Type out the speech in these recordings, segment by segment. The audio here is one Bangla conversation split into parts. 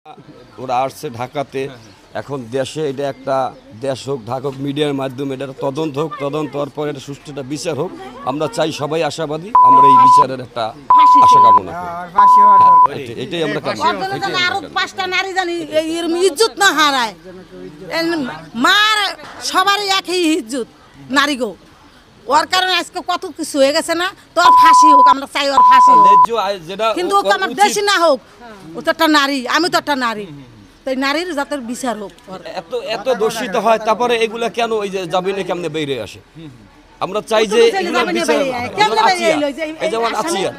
ওরা আসছে ঢাকাতে, এখন দেশে এটা একটা দেশ হোক, ঢাকা হোক, মিডিয়ার মাধ্যমে এটা তদন্ত হোক, তদন্ত হওয়ার পর এটা সুষ্ঠু একটা বিচার হোক। আমরা চাই, সবাই আশাবাদী, আমরা এই বিচারের একটা আশা কামনা করি। এটাই আমরা আরো 5টা নারী জানি ইজ্জত না হারায়, মার সবারই একই ইজ্জত নারী গো। ওর কারণে আজকে কত কিছু হয়ে গেছে না, তোর ফাঁসি হোক, আমরা চাই ওর ফাঁসি হোক, কিন্তু ওকে আমার দেশি না হোক। ও তো একটা নারী, আমি তো একটা নারী, তাই নারীর জাতের বিচার হোক। এত এত দোষিত হয়, তারপরে এগুলা কেন ওই যে জামিনে কেমনে বেরিয়ে আসে? আমরা চাই যে যেমন আছিয়া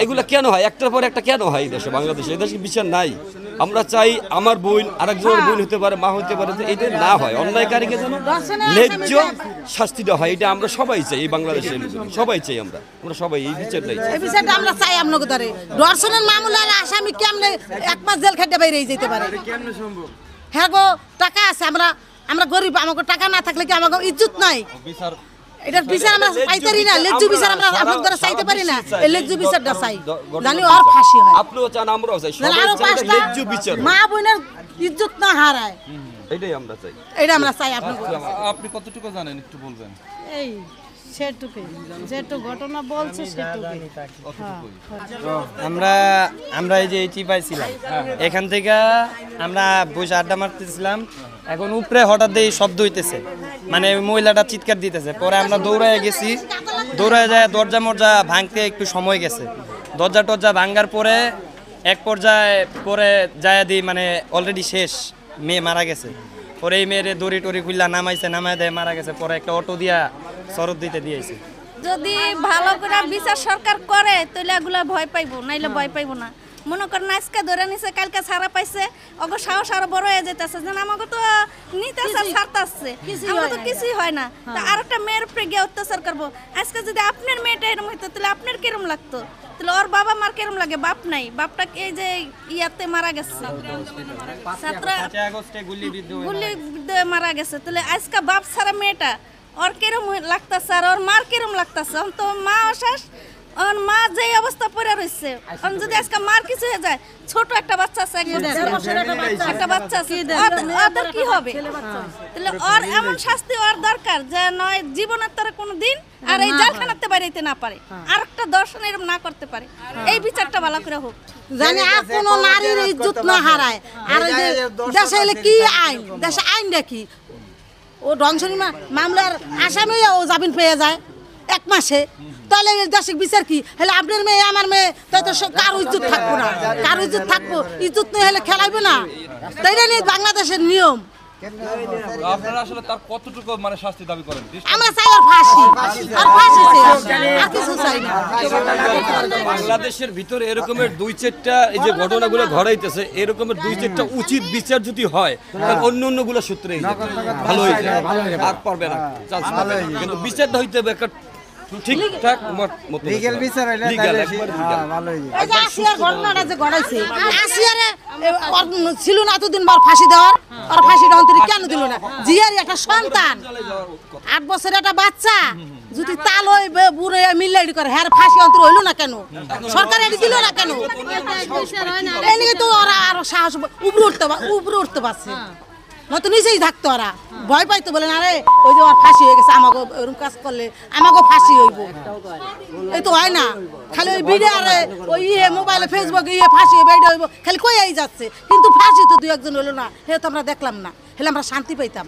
এগুলা কেন হয়, একটার পর একটা কেন হয়? এই দেশে, বাংলাদেশে এই দেশে বিচার নাই। আমরা চাই আমার বোন আরেকজনের বোন হতে পারে, মা হতে পারে, এটা না হয়। অন্যায়কারীকে যেন ন্যায্য শাস্তি দেওয়া হয়, এটা আমরা সবাই চাই। এই বাংলাদেশের সবাই চাই, আমরা সবাই এই বিচারটাই চাই। এই বিচারটা আমরা চাই। আপনাকে ধরে ধর্ষণের মামলার আসামি কেমনে 1 মাস জেল খেটে বাইরে যেতে পারে? হ্যাঁ গো, টাকা আছে, আমরা গরিব, আমাকে টাকা না থাকলে কি আমাকে ইজ্জত নাই? এটার বিচার আমরা পাইতারি না, লেজ্জু বিচার আমরা আপনাদের দ্বারা চাইতে পারি না। এই লেজ্জু বিচারটা চাই, জানি ওর ফাঁসি হয়। আপনিও চান, আমরাও চাই, সবাই চাই লেজ্জু বিচার, মা বোনের ইজ্জত না হারায়, এটাই আমরা চাই। এটা আমরা চাই। আপনি কতটুকু জানেন একটু বলবেন? এই সেটুকু যেটুকু ঘটনা বলছে সেটুকু। আমরা এই যে এটি পাইছিলাম, এখান থেকে আমরা বসে আড্ডা মারতেছিলাম। এখন উপরে হঠাৎ এই শব্দ হইতেছে, মানে মহিলাটা চিৎকার দিতেছে। পরে আমরা দৌড়ায় গেছি, দৌড়ায় যায় দরজা মরজা ভাঙতে একটু সময় গেছে। দরজা টরজা ভাঙার পরে এক পর্যায়ে পরে যায় দিই, মানে অলরেডি শেষ, মেয়ে মারা গেছে। পরে এই মেয়েরে দড়ি টড়ি খুললা নামায় দেয়, মারা গেছে। পরে একটা অটো দিয়া শরৎ দিতে দিয়েছে। যদি ভালো করে বিচার সরকার করে তাহলে এগুলা ভয় পাইবো, নাইলে ভয় পাইবো না। মনে করেন আজকে ধরে নিছে, কালকে ছাড়া পাইছে, ওগো সাহস আরো বড় হয়ে যেতেছে, যেন আমাকে তো নিতেছে, ছাড়তেছে, আমাকে তো কিছুই হয় না। তা আর একটা মেয়ের উপরে গিয়ে অত্যাচার করবো। আজকে যদি আপনার মেয়েটা এরকম হইতো, তাহলে আপনার কিরম লাগতো? তাহলে ওর বাবা মার কিরম লাগে? বাপ নাই, বাপটা এই যে ইয়াতে মারা গেছে, গুলি মারা গেছে। তাহলে আজকে বাপ ছাড়া মেয়েটা ওর কিরম লাগতেছে, আর ওর মার কিরম লাগতেছে? তো মা অশেষ, ওর মা যে অবস্থা পড়ে রয়েছে, যদি আজকে মার কিছু হয়ে যায়, ছোট একটা বাচ্চা আছে, একটা বাচ্চা আছে, ওদের কি হবে? তাহলে ওর এমন শাস্তি ওর দরকার যে নয় জীবনের তরে কোনো দিন আর এই জেলখানাতে বেরোতে না পারে, আর একটা দর্শন এরকম না করতে পারে। এই বিচারটা ভালো করে হোক, জানি আর কোনো নারীর ইজ্জত না হারায়। আর দেশে এলে কি আইন, দেশে আইন দেখি ও ধর্ষণী মামলার আসামি ও জামিন পেয়ে যায় 1 মাসে, তাহলে দেশে বিচার কি? হলে আপনার মেয়ে আমার মেয়ে, তাই তো কারো ইজ্জত থাকবো না, কারো ইজ্জত থাকবো, ইজ্জত নেই হলে খেলাইবে না। তাই না বাংলাদেশের নিয়ম। আপনারা আসলে তার কতটুকু মানে শাস্তি দাবি করেন? আমরা চাই ওর ফাঁসি, আর ফাঁসি চাই, আর কিছু চাই না। বাংলাদেশের ভিতরে এরকমের 2-4টা এই যে ঘটনাগুলো ঘটাইতেছে, এরকমের 2-4টা উচিত বিচার যদি হয়, তাহলে অন্য গুলো সূত্রে ভালো হয়ে যায়, আর পারবে না, কিন্তু বিচারটা হইতে হবে একটা ঠিকঠাক লিগ্যাল বিচার হইলে ভালো হয়ে যায়। এই যে আসিয়ার ঘটনাটা যে ঘটাইছে, আসিয়ারে ছিল না এতদিন বার ফাঁসি দেওয়ার, আর ফাঁসিটা অন্তরে কেন দিল না? জিয়ার একটা সন্তান, 8 বছরের একটা বাচ্চা, যদি তাল হয় বুড়ে মিলে করে, হ্যাঁ ফাঁসি অন্তর হইল না কেন? সরকার এটি দিল না কেন? এই নিয়ে তো ওরা আরো সাহস উপরে উঠতে পারছে, নয়তো নিচেই থাকতো। ওরা ভয় পাইতো, বলেন আরে ওই যে ওর ফাঁসি হয়ে গেছে, আমাকে ওরকম কাজ করলে আমাকেও ফাঁসি হইব। এই তো হয় না, খালি ওই ভিডিও ওই মোবাইলে ফেসবুকে ফাঁসি ভিডিও হইব, খালি কই যাচ্ছে, কিন্তু ফাঁসি তো 2-1 জন হলো না, হে তো আমরা দেখলাম না, হলে আমরা শান্তি পাইতাম।